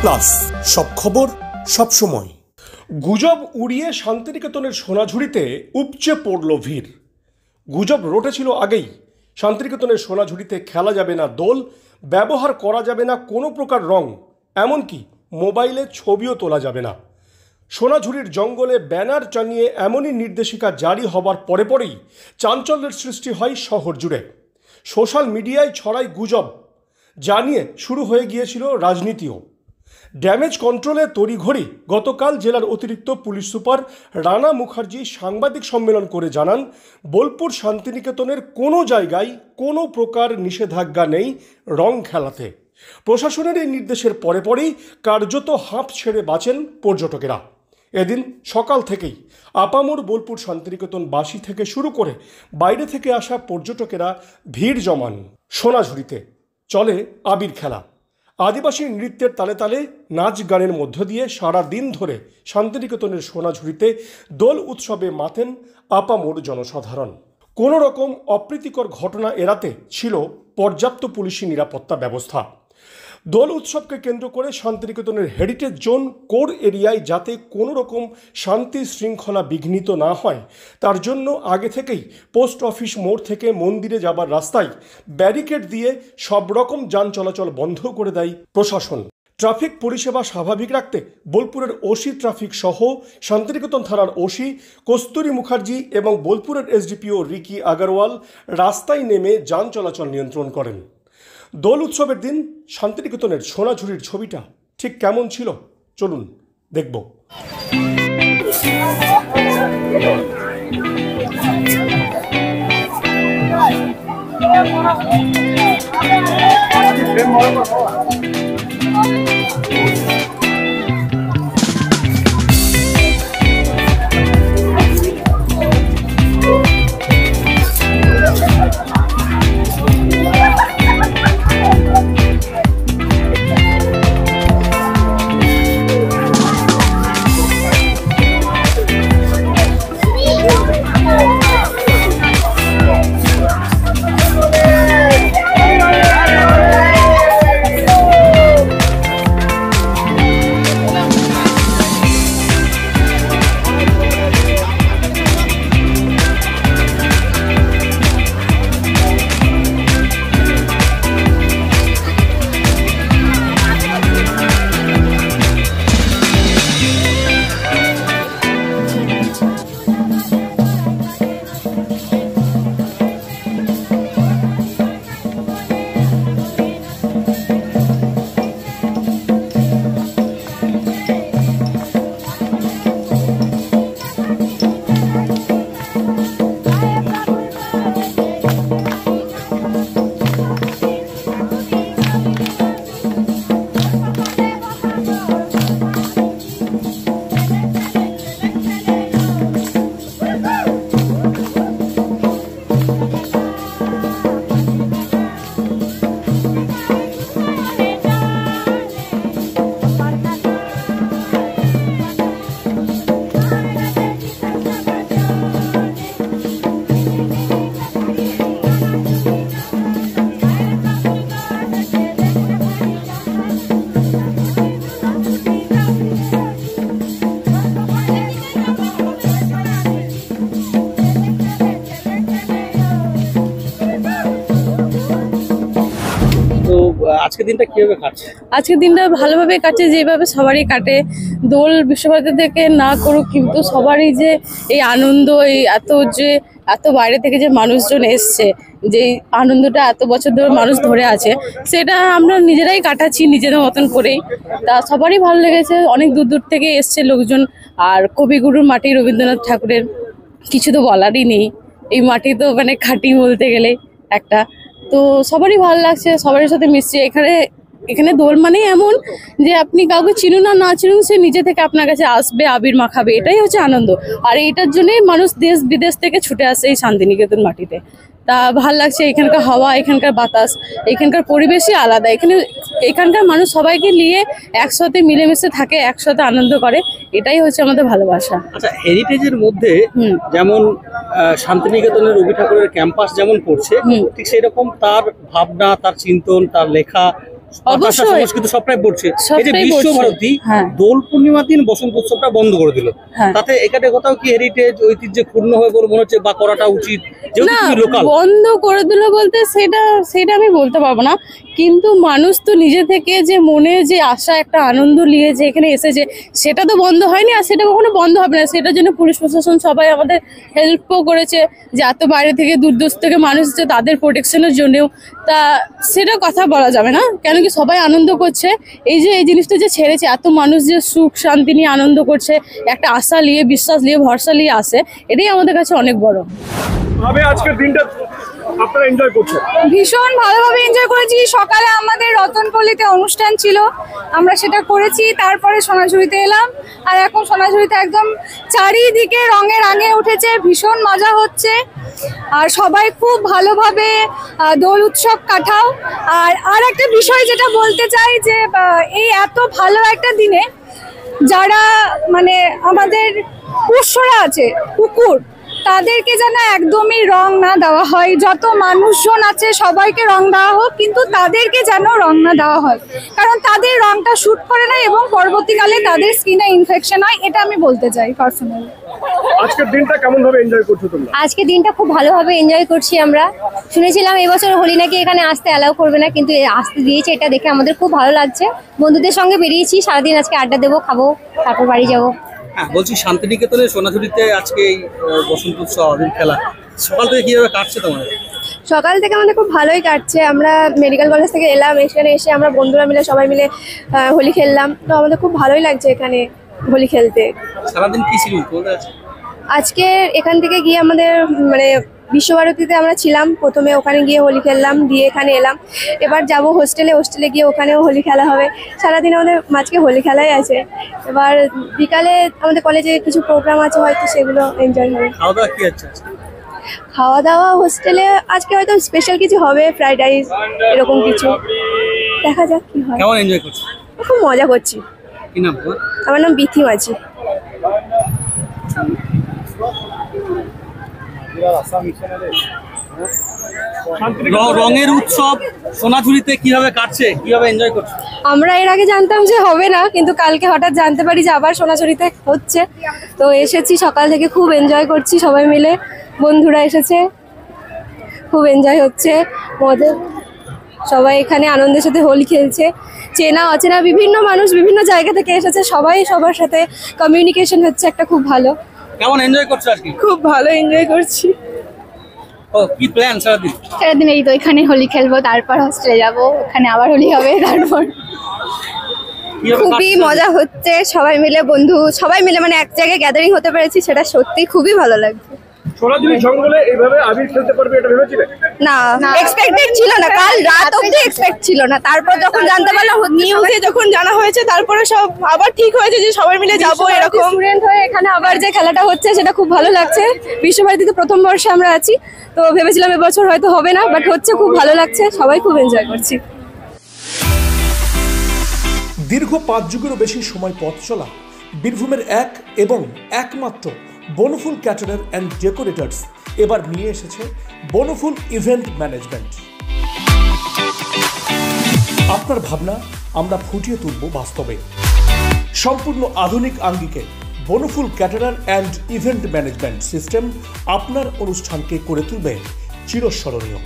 Plus, সব খবর সব সময়। গুজব উড়িয়ে শান্তিনিকেতনের সোনাঝুরিতে উপচে পড়ল ভিড়। গুজব রটেছিল আগেই, শান্তিনিকেতনের সোনাঝুরিতে খেলা যাবে না দোল, ব্যবহার করা যাবে না কোনো প্রকার রং, এমনকি মোবাইলে ছবিও তোলা যাবে না। সোনাঝুরির জঙ্গলে ব্যানার টাঙিয়ে এমনই নির্দেশিকা জারি হবার পরে পরেই চাঞ্চল্যের সৃষ্টি হয় শহর জুড়ে। সোশ্যাল মিডিয়ায় ছড়ায় গুজব, জানিয়ে শুরু হয়ে গিয়েছিল রাজনীতিও। ড্যামেজ কন্ট্রোলে তড়িঘড়ি গতকাল জেলার অতিরিক্ত পুলিশ সুপার রানা মুখার্জি সাংবাদিক সম্মেলন করে জানান, বোলপুর শান্তিনিকেতনের কোনো জায়গায় কোনো প্রকার নিষেধাজ্ঞা নেই রং খেলাতে। প্রশাসনের এই নির্দেশের পরে পরেই কার্যত হাঁপ ছেড়ে বাঁচেন পর্যটকেরা। এদিন সকাল থেকেই আপামর বোলপুর শান্তিনিকেতনবাসী থেকে শুরু করে বাইরে থেকে আসা পর্যটকেরা ভিড় জমান সোনাঝুরিতে। চলে আবির খেলা, আদিবাসী নৃত্যের তালে তালে নাচ গানের মধ্য দিয়ে সারা দিন ধরে শান্তিনিকেতনের সোনাঝুরিতে দোল উৎসবে মাতেন আপামর জনসাধারণ। কোনো রকম অপ্রীতিকর ঘটনা এড়াতে ছিল পর্যাপ্ত পুলিশি নিরাপত্তা ব্যবস্থা। দোল উৎসবকে কেন্দ্র করে শান্তিনিকেতনের হেরিটেজ জোন কোর এরিয়ায় যাতে কোনো রকম শান্তি শৃঙ্খলা বিঘ্নিত না হয়, তার জন্য আগে থেকেই পোস্ট অফিস মোড় থেকে মন্দিরে যাবার রাস্তায় ব্যারিকেড দিয়ে সব রকম যান চলাচল বন্ধ করে দেয় প্রশাসন। ট্রাফিক পরিষেবা স্বাভাবিক রাখতে বোলপুরের ওসি ট্রাফিক সহ শান্তিনিকেতন থানার ওসি কস্তুরী মুখার্জি এবং বোলপুরের এসডিপিও রিকি আগরওয়াল রাস্তায় নেমে যান চলাচল নিয়ন্ত্রণ করেন। দোল উৎসবের দিন শান্তিনিকেতনের সোনাঝুরির ছবিটা ঠিক কেমন ছিল চলুন দেখব। আজকের দিনটা কিভাবে কাটছে? আজকের দিনটা ভালোভাবে কাটছে, যেভাবে সবারই কাটে। দোল বিশ্বভারতী থেকে না করুক, কিন্তু সবারই যে এই আনন্দ, এই এত বাইরে থেকে যে মানুষজন এসছে, যে আনন্দটা এত বছর ধরে মানুষ ধরে আছে, সেটা আমরা নিজেরাই কাটাচ্ছি নিজেদের মতন করেই। তা সবারই ভালো লেগেছে, অনেক দূর দূর থেকে এসছে লোকজন। আর কবিগুরুর মাটি রবীন্দ্রনাথ ঠাকুরের কিছু তো বলারই নেই, এই মাটি তো মানে খাঁটি বলতে গেলে একটা। তো সবারই ভালো লাগছে, সবার সাথে মিশছে। এখানে দোল মানে এমন যে আপনি কাউকে চিনুন আর না চিনুন, সে নিজে থেকে আপনার কাছে আসবে, আবির মাখাবে, এটাই হচ্ছে আনন্দ। আর এইটার জন্যই মানুষ দেশ বিদেশ থেকে ছুটে আসে এই শান্তিনিকেতন মাটিতে। তা ভাল লাগছে, এখানকার হাওয়া, এখানকার বাতাস, এখানকার পরিবেশই আলাদা। এখানকার মানুষ সবাইকে নিয়ে একসাথে মিলেমিশে থাকে, একসাথে আনন্দ করে, এটাই হচ্ছে আমাদের ভালোবাসা। আচ্ছা, হেরিটেজের মধ্যে যেমন শান্তিনিকেতনের রবি ঠাকুরের ক্যাম্পাস যেমন পড়ছে, ঠিক সেরকম তার ভাবনা, তার চিন্তন, তার লেখা অবশ্যই। সংস্কৃতি সবটাই পড়ছে। এই যে সবটাই বিশ্বভারতী পড়ছে, হ্যাঁ। দোল পূর্ণিমার দিন বসন্ত উৎসবটা বন্ধ করে দিল, হ্যাঁ। তাতে এখানে কোথাও কি হেরিটেজ ঐতিহ্য ক্ষুণ্ণ হয়ে বলে মনে হচ্ছে বা করাটা উচিত, যেহেতু না, তুমি লোকাল? বন্ধ করে দিল বলতে সেটা আমি বলতে পারবো না, কিন্তু মানুষ তো নিজে থেকে যে মনে যে আশা একটা আনন্দ নিয়ে যে এখানে এসেছে, সেটা তো বন্ধ হয়নি, আর সেটা কখনো বন্ধ হবে না। সেটার জন্য পুলিশ প্রশাসন সবাই আমাদের হেল্পও করেছে, যে এত বাইরে থেকে দূর দূর থেকে মানুষ যে তাদের প্রোটেকশনের জন্যও। তা সেটা কথা বলা যাবে না, কেন কি সবাই আনন্দ করছে। এই যে এই জিনিসটা যে ছেড়েছে, এত মানুষ যে সুখ শান্তি নিয়ে আনন্দ করছে, একটা আশা নিয়ে, বিশ্বাস নিয়ে, ভরসা নিয়ে আসে, এটাই আমাদের কাছে অনেক বড়। ভাবে আজকের দিনটা আপনারা এনজয় করছেন? ভীষণ ভালোভাবে এনজয় করেছি। সকালে আমাদের রতনপল্লীতে অনুষ্ঠান ছিল, আমরা সেটা করেছি, তারপরে সোনাঝুরিতে এলাম, আর এখন সোনাঝুরিতে একদম চারিদিকে রঙে রাঙে উঠেছে, ভীষণ মজা হচ্ছে, আর সবাই খুব ভালোভাবে দোল উৎসব কাটাও। আর একটা বিষয় যেটা বলতে চাই যে এই এত ভালো একটা দিনে যারা মানে আমাদের পোষ্যরা আছে, কুকুর, তাদেরকে যেন একদমই রং না দেওয়া হয়। যত মানুষজন আছে সবাইকে রং দেওয়া হোক, কিন্তু তাদেরকে যেন রং না দেওয়া হয়, কারণ তাদের রংটা শ্যুট করে না এবং পরবর্তীকালে তাদের স্কিনে ইনফেকশন হয়। এটা আমি বলতে চাই পার্সোনালি। আজকের দিনটা কেমন ভাবে এনজয় করছো তোমরা? আজকে দিনটা খুব ভালোভাবে এনজয় করছি আমরা। শুনেছিলাম এবছর হোলি নাকি এখানে আসতে অ্যালাউ করবে না, কিন্তু আসতে দিয়েছে, এটা দেখে আমাদের খুব ভালো লাগছে। বন্ধুদের সঙ্গে বেরিয়েছি, সারাদিন আজকে আড্ডা দেবো, খাবো, তারপর বাড়ি যাবো। হ্যাঁ, বলছি শান্তিনিকেতনে সোনাঝুরিতে আজকে এই বসন্ত উৎসব আবির খেলা সকাল থেকে কিভাবে কাটছে তোমাদের? সকাল থেকে আমাদের খুব ভালোই কাটছে। আমরা মেডিকেল কলেজ থেকে এলাম, এখানে এসে আমরা বন্ধুরা মিলে সবাই মিলে হোলি খেললাম, তো আমাদের খুব ভালোই লাগছে এখানে হোলি খেলতে। সারাদিন কি ছিল তোমাদের আজকে? আজকে এখান থেকে গিয়ে আমাদের মানে বিশ্বভারতীতে আমরা ছিলাম, প্রথমে ওখানে গিয়ে হোলি খেললাম, দিয়ে এখানে এলাম, এবার যাব হোস্টেলে গিয়ে ওখানেও হোলি খেলা হবে। সারাদিন আমাদের আজকে হোলি খেলাই আছে। এবার বিকালে আমাদের কলেজে কিছু প্রোগ্রাম আছে, হয়তো সেগুলো এনজয় হবে। খাওয়া দাওয়া কি আছে আজকে? খাওয়া দাওয়া হোস্টেলে আজকে হয়তো স্পেশাল কিছু হবে, ফ্রাইড রাইস এরকম কিছু, দেখা যাক কি হয়। কেমন এনজয় করছো? খুব মজা করছি। কি নাম তোমার? আমার নাম বিথি মাঝি। রঙের উৎসব সোনাঝুরিতে কিভাবে কাটছে, কিভাবে এনজয় করছো? আমরা এর আগে জানতাম যে হবে না, কিন্তু কালকে হঠাৎ জানতে পারি যে আবার সোনাঝুরিতে হচ্ছে, তো এসেছি, সকাল থেকে খুব এনজয় করছি সবাই মিলে, বন্ধুরা এসেছে, খুব এনজয় হচ্ছে, মজা, সবাই এখানে আনন্দের সাথে হোলি খেলছে। চেনা অচেনা বিভিন্ন মানুষ বিভিন্ন জায়গা থেকে এসেছে, সবাই সবার সাথে কমিউনিকেশন হচ্ছে, একটা খুব ভালো। কেমন এনজয় করছো আজকে? খুব ভালো এনজয় করছি। ও কি প্ল্যান সারাদিন? সারাদিন এই তো এখানে হোলি খেলবো, তারপর হোস্টেলে যাব, ওখানে আবার হোলি হবে, তারপর কিভাবে খুবই কাটছে? মজা হচ্ছে, সবাই মিলে বন্ধু সবাই মিলে মানে এক জায়গায় গ্যাদারিং হতে পেরেছি, সেটা সত্যি খুবই ভালো লাগছে। সোনাঝুরি জঙ্গলে এইভাবে আবির খেলতে পারবে এটা ভেবেছিলে? না, এক্সপেক্টেড ছিল না, কাল রাত অবধি এক্সপেক্ট ছিল না, তারপর যখন জানতে পারলাম, নিউজে যখন জানা হয়েছে, তারপরে সব আবার ঠিক হয়েছে যে সবাই মিলে যাব, এরকম স্টুডেন্ট হয়ে এখানে আবার যে খেলাটা হচ্ছে সেটা খুব ভালো লাগছে। বিশ্বভারতীতে প্রথম বর্ষে আমরা আছি, তো ভেবেছিলাম এবছর হয়তো হবে না, বাট হচ্ছে, খুব ভালো লাগছে, সবাই খুব এনজয় করছি। দীর্ঘ 5 যুগেরও বেশি সময় পথ চলা বীরভূমের এক এবং একমাত্র বনফুল ক্যাটারার অ্যান্ড ডেকোরেটরস এবার নিয়ে এসেছে বনফুল ইভেন্ট ম্যানেজমেন্ট। আপনার ভাবনা আমরা ফুটিয়ে তুলব বাস্তবে। সম্পূর্ণ আধুনিক আঙ্গিকে Banaphool caterer and event management system আপনার অনুষ্ঠানকে করে তুলবে চিরস্মরণীয়।